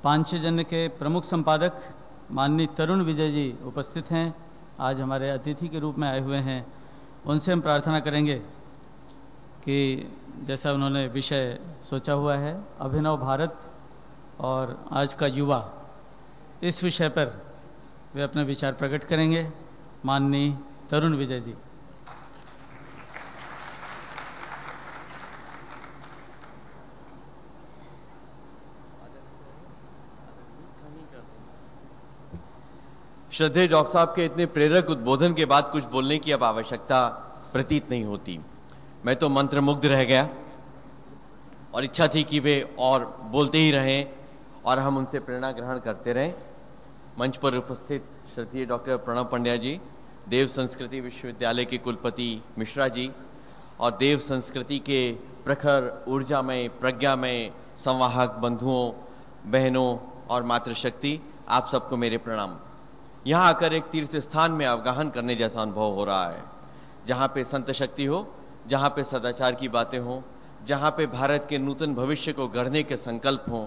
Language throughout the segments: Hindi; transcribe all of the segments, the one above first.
पांचजन्य के प्रमुख संपादक माननीय तरुण विजय जी उपस्थित हैं, आज हमारे अतिथि के रूप में आए हुए हैं। उनसे हम प्रार्थना करेंगे कि जैसा उन्होंने विषय सोचा हुआ है अभिनव भारत और आज का युवा, इस विषय पर वे अपने विचार प्रकट करेंगे। माननीय तरुण विजय जी। श्रद्धेय डॉक्टर साहब के इतने प्रेरक उद्बोधन के बाद कुछ बोलने की अब आवश्यकता प्रतीत नहीं होती। मैं तो मंत्रमुग्ध रह गया और इच्छा थी कि वे और बोलते ही रहें और हम उनसे प्रेरणा ग्रहण करते रहें। मंच पर उपस्थित श्रद्धेय डॉक्टर प्रणव पंड्या जी, देव संस्कृति विश्वविद्यालय के कुलपति मिश्रा जी और देव संस्कृति के प्रखर ऊर्जामय प्रज्ञामय संवाहक बंधुओं बहनों और मातृशक्ति, आप सबको मेरे प्रणाम। यहाँ आकर एक तीर्थ स्थान में अवगाहन करने जैसा अनुभव हो रहा है, जहाँ पे संत शक्ति हो, जहाँ पे सदाचार की बातें हों, जहाँ पे भारत के नूतन भविष्य को गढ़ने के संकल्प हों,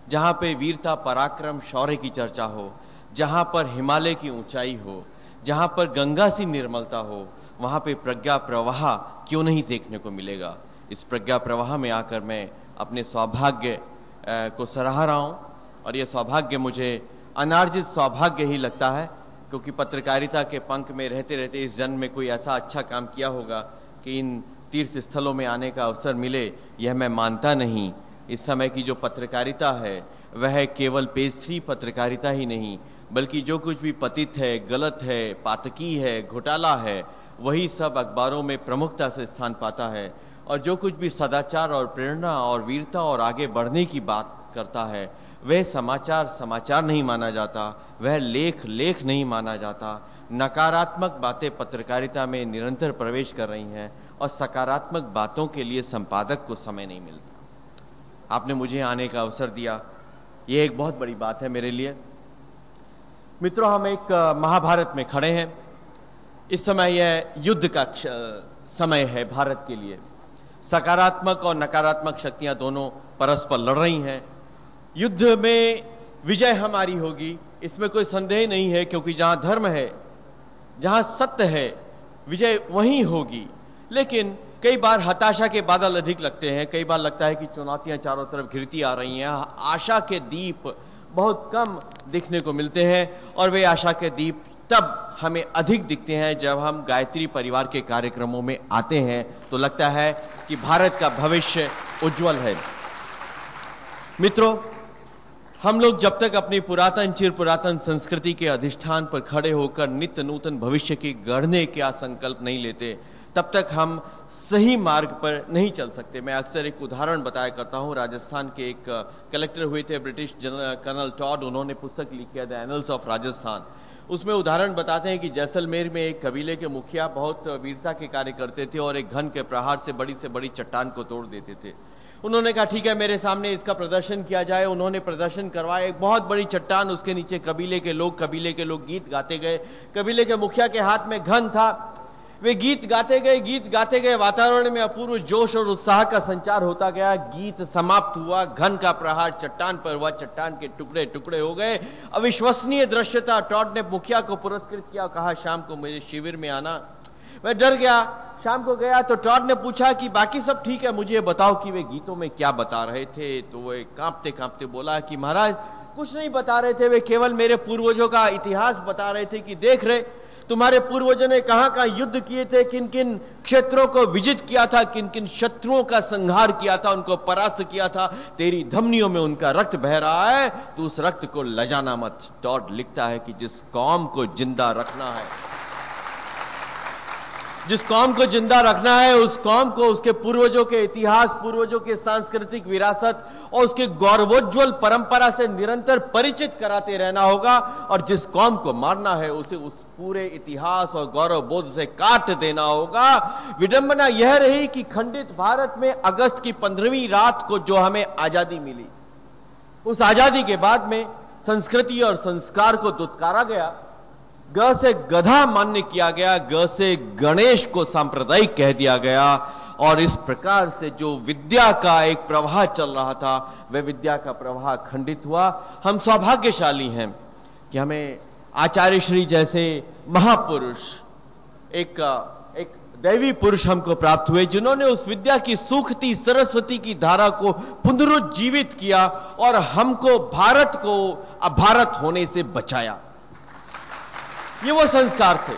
जहाँ पे वीरता पराक्रम शौर्य की चर्चा हो, जहाँ पर हिमालय की ऊंचाई हो, जहाँ पर गंगा सी निर्मलता हो, वहाँ पे प्रज्ञा प्रवाह क्यों नहीं देखने को मिलेगा। इस प्रज्ञा प्रवाह में आकर मैं अपने सौभाग्य को सराह रहा हूँ और ये सौभाग्य मुझे अनार्जित सौभाग्य ही लगता है, क्योंकि पत्रकारिता के पंख में रहते रहते इस जन्म में कोई ऐसा अच्छा काम किया होगा कि इन तीर्थ स्थलों में आने का अवसर मिले, यह मैं मानता नहीं। इस समय की जो पत्रकारिता है वह केवल पेज 3 पत्रकारिता ही नहीं, बल्कि जो कुछ भी पतित है, गलत है, पातकी है, घोटाला है, वही सब अखबारों में प्रमुखता से स्थान पाता है। और जो कुछ भी सदाचार और प्रेरणा और वीरता और आगे बढ़ने की बात करता है वह समाचार समाचार नहीं माना जाता, वह लेख लेख नहीं माना जाता। नकारात्मक बातें पत्रकारिता में निरंतर प्रवेश कर रही हैं और सकारात्मक बातों के लिए संपादक को समय नहीं मिलता। आपने मुझे आने का अवसर दिया, ये एक बहुत बड़ी बात है मेरे लिए। मित्रों, हम एक महाभारत में खड़े हैं। इस समय यह युद्ध का समय है भारत के लिए। सकारात्मक और नकारात्मक शक्तियां दोनों परस्पर लड़ रही हैं। युद्ध में विजय हमारी होगी, इसमें कोई संदेह नहीं है, क्योंकि जहां धर्म है, जहां सत्य है, विजय वहीं होगी। लेकिन कई बार हताशा के बादल अधिक लगते हैं, कई बार लगता है कि चुनौतियां चारों तरफ घिरती आ रही हैं, आशा के दीप बहुत कम दिखने को मिलते हैं। और वे आशा के दीप तब हमें अधिक दिखते हैं जब हम गायत्री परिवार के कार्यक्रमों में आते हैं, तो लगता है कि भारत का भविष्य उज्जवल है। मित्रों, हम लोग जब तक अपनी पुरातन चिर पुरातन संस्कृति के अधिष्ठान पर खड़े होकर नित्य नूतन भविष्य की गढ़ने का संकल्प नहीं लेते, तब तक हम सही मार्ग पर नहीं चल सकते। मैं अक्सर एक उदाहरण बताया करता हूँ। राजस्थान के एक कलेक्टर हुए थे ब्रिटिश जनरल कर्नल टॉड, उन्होंने पुस्तक लिखी है द एनल्स ऑफ राजस्थान। उसमें उदाहरण बताते हैं कि जैसलमेर में एक कबीले के मुखिया बहुत वीरता के कार्य करते थे और एक घन के प्रहार से बड़ी चट्टान को तोड़ देते थे। उन्होंने कहा ठीक है, मेरे सामने इसका प्रदर्शन किया जाए। उन्होंने प्रदर्शन करवाया, एक बहुत बड़ी चट्टान, उसके नीचे कबीले के लोग गीत गाते गए। कबीले के मुखिया के हाथ में घन था, वे गीत गाते गए। वातावरण में अपूर्व जोश और उत्साह का संचार होता गया। गीत समाप्त हुआ, घन का प्रहार चट्टान पर हुआ, चट्टान के टुकड़े टुकड़े हो गए। अविश्वसनीय दृश्य था। टॉड ने मुखिया को पुरस्कृत किया, कहा शाम को मेरे शिविर में आना। मैं डर गया। शाम को गया तो टॉड ने पूछा कि बाकी सब ठीक है, मुझे बताओ कि वे गीतों में क्या बता रहे थे। तो वे कांपते कांपते बोला कि महाराज कुछ नहीं बता रहे थे, वे केवल मेरे पूर्वजों का इतिहास बता रहे थे कि देख रहे तुम्हारे पूर्वजों ने कहां कहां युद्ध किए थे, किन किन क्षेत्रों को विजित किया था, किन किन शत्रुओं का संहार किया था, उनको परास्त किया था। तेरी धमनियों में उनका रक्त बह रहा है, तो उस रक्त को लजाना मत। टॉड लिखता है कि जिस कौम को जिंदा रखना है, जिस कौम को जिंदा रखना है, उस कौम को उसके पूर्वजों के इतिहास, पूर्वजों के सांस्कृतिक विरासत और उसके गौरवोज्वल परंपरा से निरंतर परिचित कराते रहना होगा। और जिस कौम को मारना है, उसे उस पूरे इतिहास और गौरव बोध से काट देना होगा। विडंबना यह रही कि खंडित भारत में अगस्त की 15वीं रात को जो हमें आजादी मिली, उस आजादी के बाद में संस्कृति और संस्कार को दुत्कारा गया। ग से गधा मान्य किया गया, ग से गणेश को सांप्रदायिक कह दिया गया और इस प्रकार से जो विद्या का एक प्रवाह चल रहा था, वह विद्या का प्रवाह खंडित हुआ। हम सौभाग्यशाली हैं कि हमें आचार्य श्री जैसे महापुरुष, एक दैवी पुरुष हमको प्राप्त हुए, जिन्होंने उस विद्या की सूखती सरस्वती की धारा को पुनरुज्जीवित किया और हमको भारत को अभारत होने से बचाया। ये वो संस्कार थे।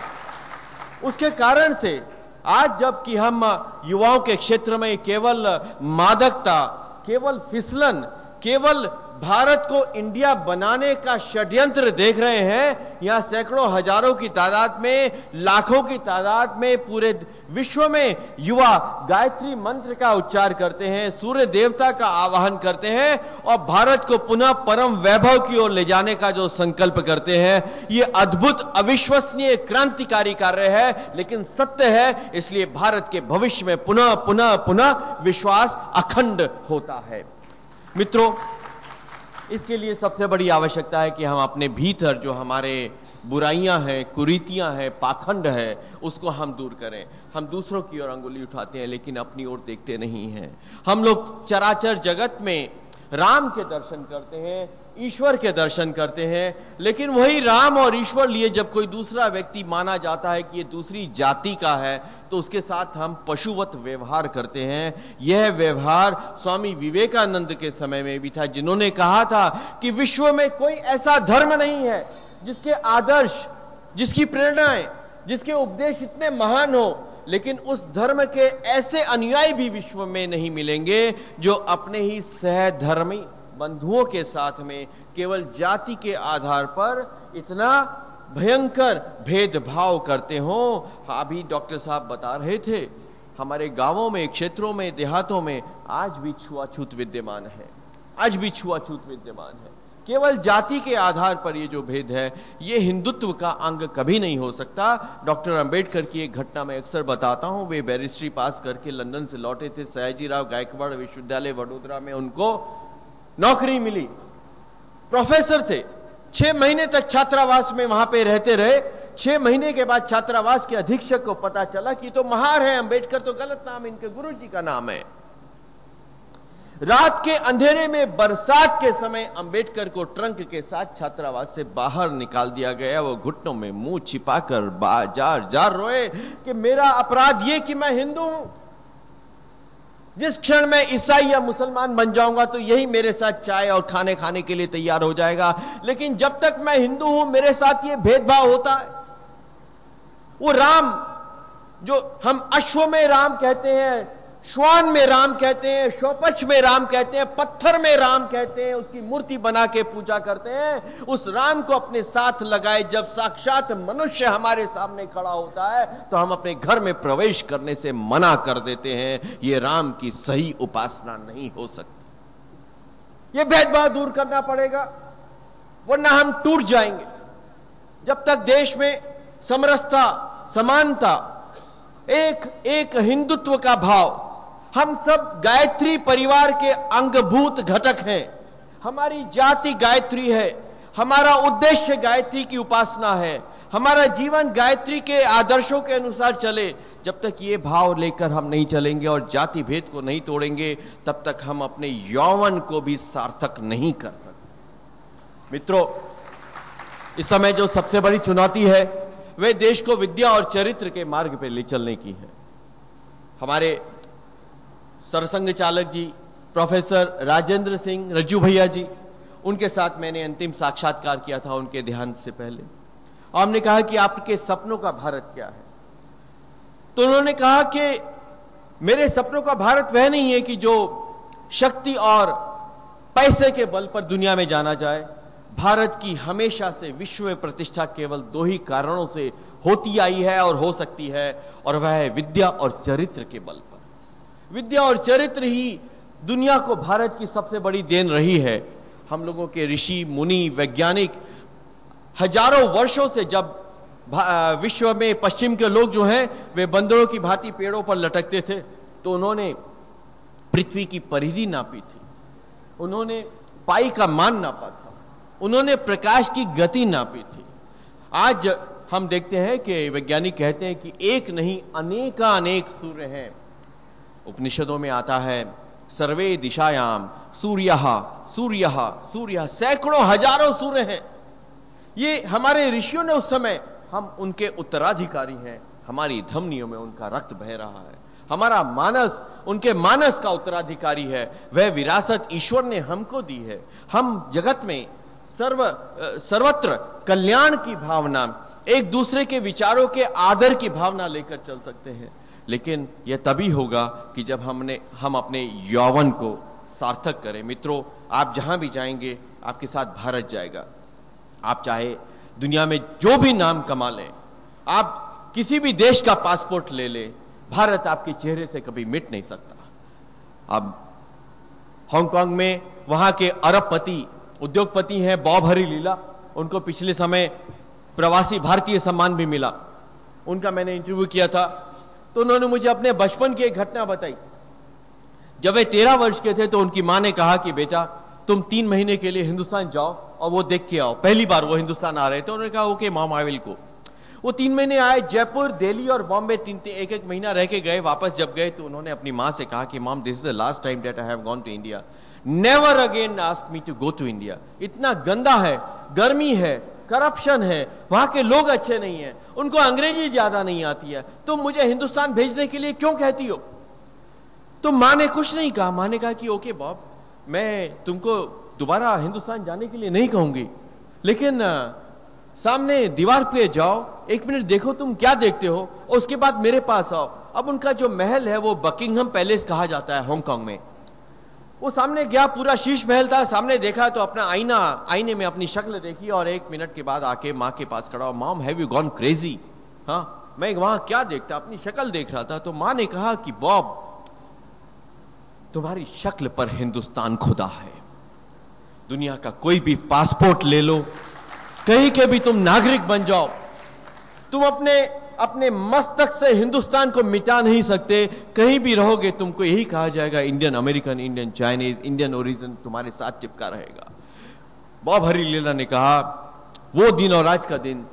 उसके कारण से आज जबकि हम युवाओं के क्षेत्र में केवल मादकता, केवल फिसलन, केवल भारत को इंडिया बनाने का षड्यंत्र देख रहे हैं, यहां सैकड़ों हजारों की तादाद में, लाखों की तादाद में पूरे विश्व में युवा गायत्री मंत्र का उच्चार करते हैं, सूर्य देवता का आवाहन करते हैं और भारत को पुनः परम वैभव की ओर ले जाने का जो संकल्प करते हैं। ये अद्भुत, अविश्वसनीय, क्रांतिकारी कार्य है, लेकिन सत्य है। इसलिए भारत के भविष्य में पुनः पुनः पुनः विश्वास अखंड होता है। मित्रों, इसके लिए सबसे बड़ी आवश्यकता है कि हम अपने भीतर जो हमारे बुराइयां हैं, कुरीतियां हैं, पाखंड है, उसको हम दूर करें। हम दूसरों की ओर अंगुली उठाते हैं लेकिन अपनी ओर देखते नहीं हैं। हम लोग चराचर जगत में राम के दर्शन करते हैं, ईश्वर के दर्शन करते हैं, लेकिन वही राम और ईश्वर लिए जब कोई दूसरा व्यक्ति माना जाता है कि ये दूसरी जाति का है, तो उसके साथ हम पशुवत व्यवहार करते हैं। यह व्यवहार स्वामी विवेकानंद के समय में भी था, जिन्होंने कहा था कि विश्व में कोई ऐसा धर्म नहीं है जिसके आदर्श, जिसकी प्रेरणाएं, जिसके उपदेश इतने महान हो, लेकिन उस धर्म के ऐसे अनुयायी भी विश्व में नहीं मिलेंगे जो अपने ही सहधर्मी बंधुओं के साथ में केवल जाति के आधार पर इतना भयंकर भेदभाव करते हो। अभी डॉक्टर साहब बता रहे थे, हमारे गांवों में, क्षेत्रों में, देहातों में आज भी छुआछूत विद्यमान है, आज भी छुआछूत विद्यमान है। केवल जाति के आधार पर ये जो भेद है, ये हिंदुत्व का अंग कभी नहीं हो सकता। डॉक्टर अंबेडकर की एक घटना मैं अक्सर बताता हूं। वे बैरिस्ट्री पास करके लंदन से लौटे थे। सयाजीराव गायकवाड़ विश्वविद्यालय वडोदरा में उनको नौकरी मिली, प्रोफेसर थे। 6 महीने तक छात्रावास में वहां पे रहते रहे। 6 महीने के बाद छात्रावास के अधीक्षक को पता चला कि तो महार है, अंबेडकर तो गलत नाम, इनके गुरुजी का नाम है। रात के अंधेरे में, बरसात के समय अंबेडकर को ट्रंक के साथ छात्रावास से बाहर निकाल दिया गया। वो घुटनों में मुंह छिपाकर जार जार रोए कि मेरा अपराध ये कि मैं हिंदू हूं। जिस क्षण मैं ईसाई या मुसलमान बन जाऊंगा तो यही मेरे साथ चाय और खाने के लिए तैयार हो जाएगा, लेकिन जब तक मैं हिंदू हूं मेरे साथ ये भेदभाव होता है। वो राम जो हम अश्व में राम कहते हैं, श्वान में राम कहते हैं, शौपच में राम कहते हैं, पत्थर में राम कहते हैं, उसकी मूर्ति बना के पूजा करते हैं, उस राम को अपने साथ लगाए जब साक्षात मनुष्य हमारे सामने खड़ा होता है तो हम अपने घर में प्रवेश करने से मना कर देते हैं। ये राम की सही उपासना नहीं हो सकती। ये भेदभाव दूर करना पड़ेगा, वरना हम टूट जाएंगे। जब तक देश में समरसता, समानता, एक हिंदुत्व का भाव, हम सब गायत्री परिवार के अंगभूत घटक हैं। हमारी जाति गायत्री है, हमारा उद्देश्य गायत्री की उपासना है, हमारा जीवन गायत्री के आदर्शों के अनुसार चले। जब तक ये भाव लेकर हम नहीं चलेंगे और जाति भेद को नहीं तोड़ेंगे, तब तक हम अपने यौवन को भी सार्थक नहीं कर सकते। मित्रों, इस समय जो सबसे बड़ी चुनौती है वह देश को विद्या और चरित्र के मार्ग पर ले चलने की है। हमारे सरसंघ चालक जी प्रोफेसर राजेंद्र सिंह रज्जू भैया जी, उनके साथ मैंने अंतिम साक्षात्कार किया था उनके देहांत से पहले, और हमने कहा कि आपके सपनों का भारत क्या है। तो उन्होंने कहा कि मेरे सपनों का भारत वह नहीं है कि जो शक्ति और पैसे के बल पर दुनिया में जाना जाए। भारत की हमेशा से विश्व में प्रतिष्ठा केवल 2 ही कारणों से होती आई है और हो सकती है, और वह है विद्या और चरित्र के बल पर। विद्या और चरित्र ही दुनिया को भारत की सबसे बड़ी देन रही है। हम लोगों के ऋषि मुनि वैज्ञानिक हजारों वर्षों से, जब विश्व में पश्चिम के लोग जो हैं वे बंदरों की भांति पेड़ों पर लटकते थे, तो उन्होंने पृथ्वी की परिधि नापी थी, उन्होंने पाई का मान नापा था, उन्होंने प्रकाश की गति नापी थी। आज हम देखते हैं कि वैज्ञानिक कहते हैं कि एक नहीं अनेक सूर्य हैं। उपनिषदों में आता है सर्वे दिशायाम सूर्यः सूर्यः सूर्यः, सैकड़ों हजारों सूर्य हैं। ये हमारे ऋषियों ने उस समय, हम उनके उत्तराधिकारी हैं, हमारी धमनियों में उनका रक्त बह रहा है, हमारा मानस उनके मानस का उत्तराधिकारी है। वह विरासत ईश्वर ने हमको दी है। हम जगत में सर्वत्र कल्याण की भावना, एक दूसरे के विचारों के आदर की भावना लेकर चल सकते हैं, लेकिन यह तभी होगा कि जब हम अपने यौवन को सार्थक करें। मित्रों, आप जहां भी जाएंगे आपके साथ भारत जाएगा। आप चाहे दुनिया में जो भी नाम कमा लें, आप किसी भी देश का पासपोर्ट ले ले, भारत आपके चेहरे से कभी मिट नहीं सकता। अब हांगकांग में वहां के अरबपति उद्योगपति हैं बॉब हरीलीला, उनको पिछले समय प्रवासी भारतीय सम्मान भी मिला। उनका मैंने इंटरव्यू किया था तो उन्होंने मुझे अपने बचपन की एक घटना बताई। जब वे 13 वर्ष के थे तो उनकी मां ने कहा कि बेटा तुम 3 महीने के लिए हिंदुस्तान जाओ और वो देख के आओ। पहली बार वो हिंदुस्तान आ रहे थे। उन्होंने कहा okay mom I will go. वो 3 महीने आए, जयपुर, दिल्ली और बॉम्बे 1-1 महीना रह के गए। वापस जब गए तो उन्होंने अपनी मां से कहा कि mom this is the last time that I have gone to India, never again ask me to go to India. इतना गंदा है, गर्मी है, करप्शन है, वहां के लोग अच्छे नहीं हैं, उनको अंग्रेजी ज्यादा नहीं आती है, तुम मुझे हिंदुस्तान भेजने के लिए क्यों कहती हो? तो मां ने कुछ नहीं कहा। मां ने कहा कि ओके बॉब, मैं तुमको दोबारा हिंदुस्तान जाने के लिए नहीं कहूंगी, लेकिन सामने दीवार पे जाओ, 1 मिनट देखो तुम क्या देखते हो, और उसके बाद मेरे पास आओ। अब उनका जो महल है वो बकिंगहम पैलेस कहा जाता है हांगकांग में। वो सामने गया, पूरा शीश महल था, सामने देखा तो अपना आईने में अपनी शक्ल देखी और 1 मिनट के बाद आके माँ के पास खड़ा, mom have you gone crazy? हाँ, मैं वहां क्या देखता, अपनी शक्ल देख रहा था। तो माँ ने कहा कि बॉब तुम्हारी शक्ल पर हिंदुस्तान खुदा है। दुनिया का कोई भी पासपोर्ट ले लो, कहीं के भी तुम नागरिक बन जाओ, तुम अपने मस्तक से हिंदुस्तान को मिटा नहीं सकते। कहीं भी रहोगे तुमको यही कहा जाएगा Indian American, Indian Chinese, Indian origin तुम्हारे साथ चिपका रहेगा। बॉब हरीलीला ने कहा वो दिन और आज का दिन,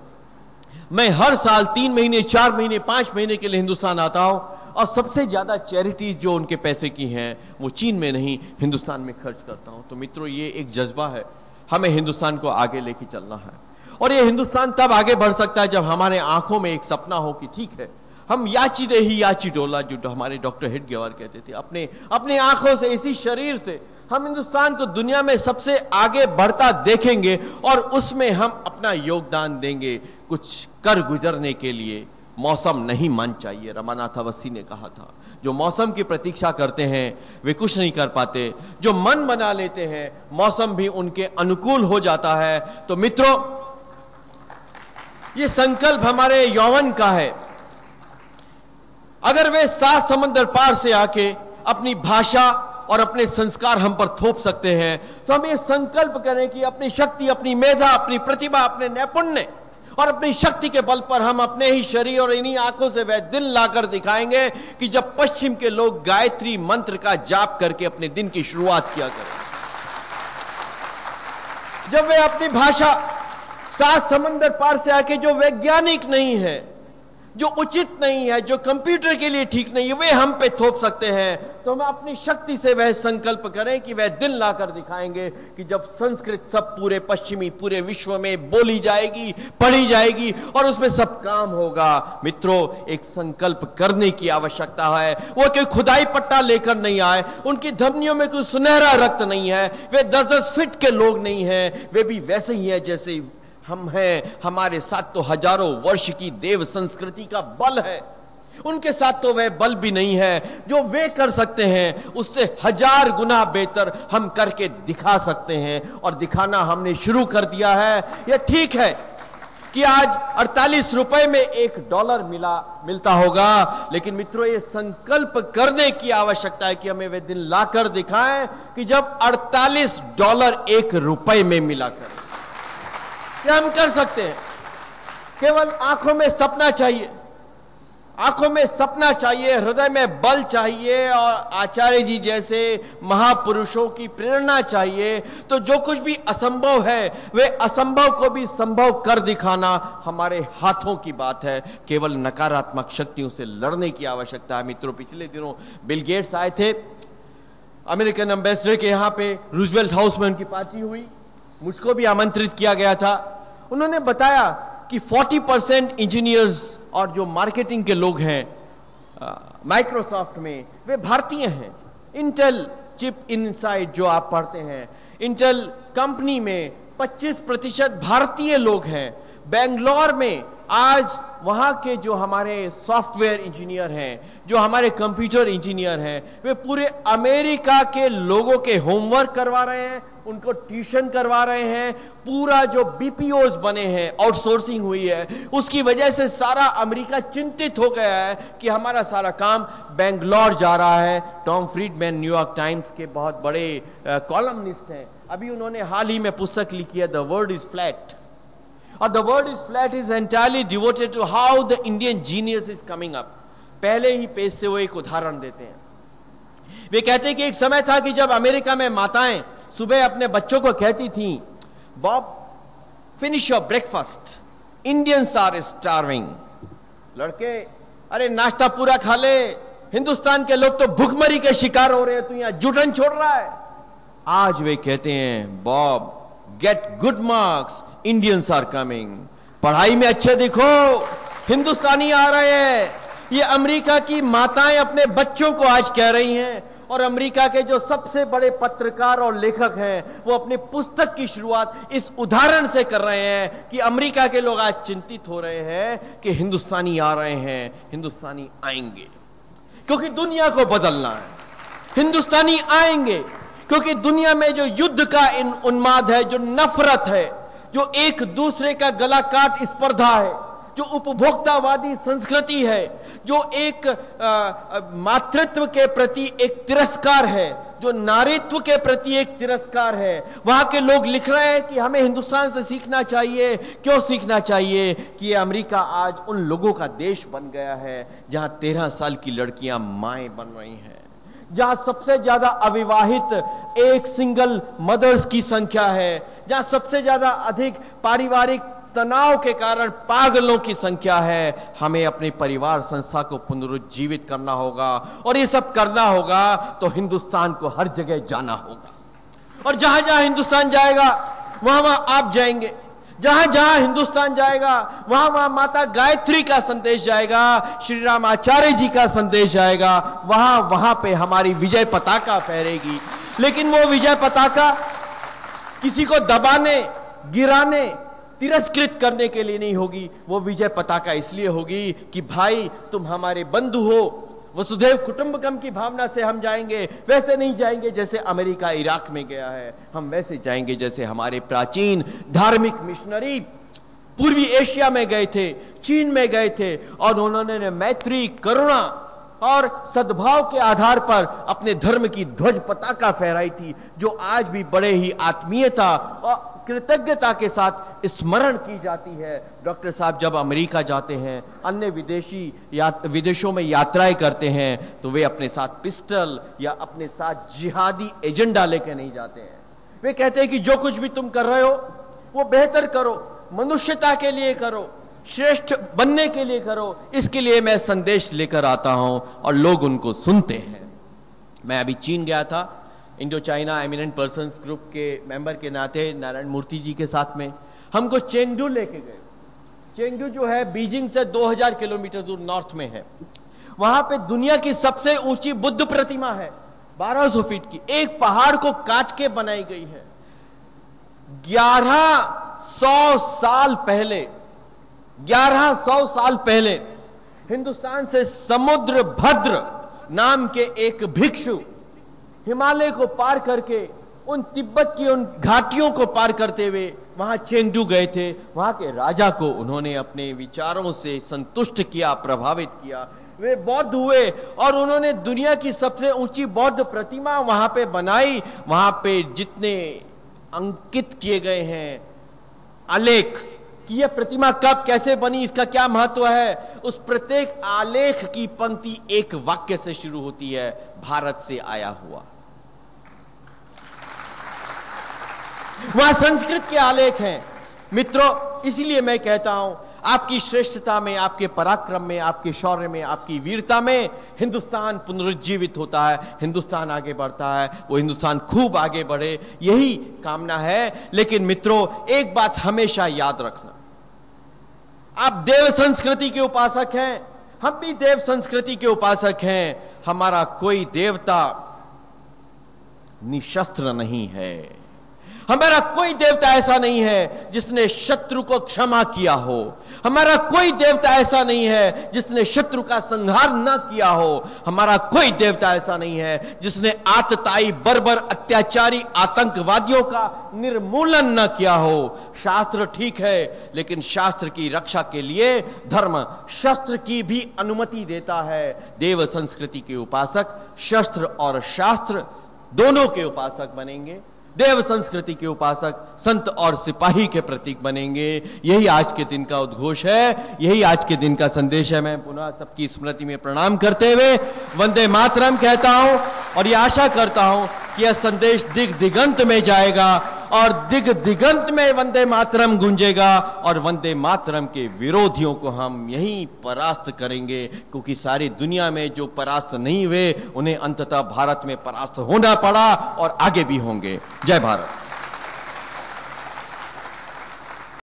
मैं हर साल 3 महीने, 4 महीने, 5 महीने के लिए हिंदुस्तान आता हूं और सबसे ज्यादा चैरिटी जो उनके पैसे की हैं वो चीन में नहीं हिंदुस्तान में खर्च करता हूं। तो मित्रों, ये एक जज्बा है, हमें हिंदुस्तान को आगे लेके चलना है। और ये हिंदुस्तान तब आगे बढ़ सकता है जब हमारे आंखों में एक सपना हो कि ठीक है, हम याची देही याची डोला, जो हमारे डॉक्टर हेडगेवार कहते थे, अपने आंखों से, इसी शरीर से हम हिंदुस्तान को दुनिया में सबसे आगे बढ़ता देखेंगे और उसमें हम अपना योगदान देंगे। कुछ कर गुजरने के लिए मौसम नहीं मन चाहिए। रमानाथ अवस्थी ने कहा था, जो मौसम की प्रतीक्षा करते हैं वे कुछ नहीं कर पाते, जो मन बना लेते हैं मौसम भी उनके अनुकूल हो जाता है। तो मित्रों, ये संकल्प हमारे यौवन का है। अगर वे 7 समंदर पार से आके अपनी भाषा और अपने संस्कार हम पर थोप सकते हैं, तो हम ये संकल्प करें कि अपनी शक्ति, अपनी मेधा, अपनी प्रतिभा, अपने नैपुण्य और अपनी शक्ति के बल पर हम अपने ही शरीर और इन्हीं आंखों से वह दिन लाकर दिखाएंगे कि जब पश्चिम के लोग गायत्री मंत्र का जाप करके अपने दिन की शुरुआत किया करें, जब वे अपनी भाषा 7 समंदर पार से आके जो वैज्ञानिक नहीं है, जो उचित नहीं है, जो कंप्यूटर के लिए ठीक नहीं है, वे हम पे थोप सकते हैं। तो हम अपनी शक्ति से वह संकल्प करें कि वह दिन लाकर दिखाएंगे कि जब संस्कृत सब पूरे पश्चिमी, पूरे विश्व में बोली जाएगी, पढ़ी जाएगी और उसमें सब काम होगा। मित्रों, एक संकल्प करने की आवश्यकता है। वो कोई खुदाई पट्टा लेकर नहीं आए, उनकी धमनियों में कोई सुनहरा रक्त नहीं है, वे 10-10 फीट के लोग नहीं हैं, वे भी वैसे ही है जैसे हम हैं। हमारे साथ तो हजारों वर्ष की देव संस्कृति का बल है, उनके साथ तो वह बल भी नहीं है। जो वे कर सकते हैं उससे 1000 गुना बेहतर हम करके दिखा सकते हैं, और दिखाना हमने शुरू कर दिया है। यह ठीक है कि आज 48 रुपए में $1 मिलता होगा, लेकिन मित्रों, ये संकल्प करने की आवश्यकता है कि हमें वे दिन लाकर दिखाएं कि जब $48 $1 में मिला करें। हम कर सकते हैं, केवल आंखों में सपना चाहिए। आंखों में सपना चाहिए, हृदय में बल चाहिए और आचार्य जी जैसे महापुरुषों की प्रेरणा चाहिए। तो जो कुछ भी असंभव है वे असंभव को भी संभव कर दिखाना हमारे हाथों की बात है। केवल नकारात्मक शक्तियों से लड़ने की आवश्यकता है। मित्रों, पिछले दिनों बिल गेट्स आए थे अमेरिकन एम्बेसडर के यहां पे, रूजवेल्ट हाउस में उनकी पार्टी हुई, मुझको भी आमंत्रित किया गया था। उन्होंने बताया कि 40% इंजीनियर्स और जो मार्केटिंग के लोग हैं माइक्रोसॉफ्ट में, वे भारतीय हैं। इंटेल चिप इनसाइड जो आप पढ़ते हैं, इंटेल कंपनी में 25% भारतीय लोग हैं। बेंगलोर में आज वहां के जो हमारे सॉफ्टवेयर इंजीनियर हैं, जो हमारे कंप्यूटर इंजीनियर हैं, वे पूरे अमेरिका के लोगों के होमवर्क करवा रहे हैं, उनको ट्यूशन करवा रहे हैं। पूरा जो बीपीओज बने हैं, आउटसोर्सिंग हुई है, उसकी वजह से सारा अमेरिका चिंतित हो गया है कि हमारा सारा काम बेंगलोर जा रहा है। टॉम फ्रीडमैन न्यूयॉर्क टाइम्स के बहुत बड़े कॉलमनिस्ट हैं। अभी उन्होंने हाल ही में पुस्तक लिखी है द वर्ल्ड इज फ्लैट, और the world is flat is entirely devoted to how the Indian genius is coming up. पहले ही पेज से वो एक उदाहरण देते हैं। वे कहते हैं कि एक समय था कि जब अमेरिका में माताएं सुबह अपने बच्चों को कहती थी, Bob finish your breakfast, Indians are starving. लड़के, अरे नाश्ता पूरा खा ले, हिंदुस्तान के लोग तो भूखमरी के शिकार हो रहे हैं, तू यहां जुटन छोड़ रहा है। आज वे कहते हैं, Bob get good marks, Indians are coming. पढ़ाई में अच्छे दिखो, हिंदुस्तानी आ रहे हैं। ये अमेरिका की माताएं अपने बच्चों को आज कह रही हैं। और अमेरिका के जो सबसे बड़े पत्रकार और लेखक हैं, वो अपनी पुस्तक की शुरुआत इस उदाहरण से कर रहे हैं कि अमेरिका के लोग आज चिंतित हो रहे हैं कि हिंदुस्तानी आ रहे हैं, हिंदुस्तानी आएंगे क्योंकि दुनिया को बदलना है। हिंदुस्तानी आएंगे क्योंकि दुनिया में जो युद्ध का उन्माद है, जो नफरत है, जो एक दूसरे का गला काट स्पर्धा है, जो उपभोक्तावादी संस्कृति है, जो एक मातृत्व के प्रति एक तिरस्कार है, जो नारीत्व के प्रति एक तिरस्कार है, वहां के लोग लिख रहे हैं कि हमें हिंदुस्तान से सीखना चाहिए। क्यों सीखना चाहिए? कि ये अमेरिका आज उन लोगों का देश बन गया है जहां 13 साल की लड़कियां माएं बन रही हैं, जहां सबसे ज्यादा अविवाहित एक सिंगल मदर्स की संख्या है, जहां सबसे ज्यादा अधिक पारिवारिक तनाव के कारण पागलों की संख्या है। हमें अपने परिवार संस्था को पुनरुज्जीवित करना होगा, और ये सब करना होगा तो हिंदुस्तान को हर जगह जाना होगा। और जहां जहां हिंदुस्तान जाएगा वहां वहां आप जाएंगे, जहां जहां हिंदुस्तान जाएगा वहां वहां माता गायत्री का संदेश जाएगा, श्री राम आचार्य जी का संदेश जाएगा, वहां वहां पे हमारी विजय पताका फहरेगी। लेकिन वो विजय पताका किसी को दबाने, गिराने, तिरस्कृत करने के लिए नहीं होगी। वो विजय पताका इसलिए होगी कि भाई तुम हमारे बंधु हो। वसुधैव कुटुंबकम की भावना से हम जाएंगे। वैसे नहीं जाएंगे जैसे अमेरिका इराक में गया है, हम वैसे जाएंगे जैसे हमारे प्राचीन धार्मिक मिशनरी पूर्वी एशिया में गए थे, चीन में गए थे, और उन्होंने मैत्री, करुणा और सद्भाव के आधार पर अपने धर्म की ध्वज पताका फहराई थी, जो आज भी बड़े ही आत्मीयता और कृतज्ञता के साथ स्मरण की जाती है। डॉक्टर साहब जब अमेरिका जाते हैं, अन्य विदेशों में यात्राएं करते हैं, तो वे अपने साथ पिस्टल या अपने साथ जिहादी एजेंडा लेकर नहीं जाते हैं। वे कहते हैं कि जो कुछ भी तुम कर रहे हो वो बेहतर करो, मनुष्यता के लिए करो, श्रेष्ठ बनने के लिए करो। इसके लिए मैं संदेश लेकर आता हूं और लोग उनको सुनते हैं। मैं अभी चीन गया था, Indo China eminent persons group के मेंबर के नाते नारायण मूर्ति जी के साथ में हमको चेंगडू लेके गए। चेंगडू जो है बीजिंग से 2000 किलोमीटर दूर नॉर्थ में है। वहां पे दुनिया की सबसे ऊंची बुद्ध प्रतिमा है, 1200 फीट की, एक पहाड़ को काट के बनाई गई है। 1100 साल पहले हिंदुस्तान से समुद्र भद्र नाम के एक भिक्षु हिमालय को पार करके उन तिब्बत की उन घाटियों को पार करते हुए वहां चेंगडू गए थे। वहां के राजा को उन्होंने अपने विचारों से संतुष्ट किया, प्रभावित किया। वे बौद्ध हुए और उन्होंने दुनिया की सबसे ऊंची बौद्ध प्रतिमा वहां पे बनाई। वहां पे जितने अंकित किए गए हैं आलेख कि यह प्रतिमा कब कैसे बनी, इसका क्या महत्व है, उस प्रत्येक आलेख की पंक्ति एक वाक्य से शुरू होती है, भारत से आया हुआ। वहां संस्कृत के आलेख हैं मित्रों। इसीलिए मैं कहता हूं, आपकी श्रेष्ठता में, आपके पराक्रम में, आपके शौर्य में, आपकी वीरता में हिंदुस्तान पुनरुज्जीवित होता है, हिंदुस्तान आगे बढ़ता है, वो हिंदुस्तान खूब आगे बढ़े, यही कामना है। लेकिन मित्रों, एक बात हमेशा याद रखना, आप देव संस्कृति के उपासक हैं, हम भी देव संस्कृति के उपासक हैं। हमारा कोई देवता निशस्त्र नहीं है। हमारा कोई देवता ऐसा नहीं है जिसने शत्रु को क्षमा किया हो। हमारा कोई देवता ऐसा नहीं है जिसने शत्रु का संहार न किया हो। हमारा कोई देवता ऐसा नहीं है जिसने आतताई बर्बर अत्याचारी आतंकवादियों का निर्मूलन न किया हो। शास्त्र ठीक है, लेकिन शास्त्र की रक्षा के लिए धर्म शस्त्र की भी अनुमति देता है। देव संस्कृति के उपासक शस्त्र और शास्त्र दोनों के उपासक बनेंगे। देव संस्कृति के उपासक संत और सिपाही के प्रतीक बनेंगे। यही आज के दिन का उद्घोष है, यही आज के दिन का संदेश है। मैं पुनः सबकी स्मृति में प्रणाम करते हुए वंदे मातरम कहता हूं और यह आशा करता हूं कि यह संदेश दिग दिगंत में जाएगा और दिग दिगंत में वंदे मातरम गूंजेगा और वंदे मातरम के विरोधियों को हम यहीं परास्त करेंगे, क्योंकि सारी दुनिया में जो परास्त नहीं हुए उन्हें अंततः भारत में परास्त होना पड़ा और आगे भी होंगे। जय भारत।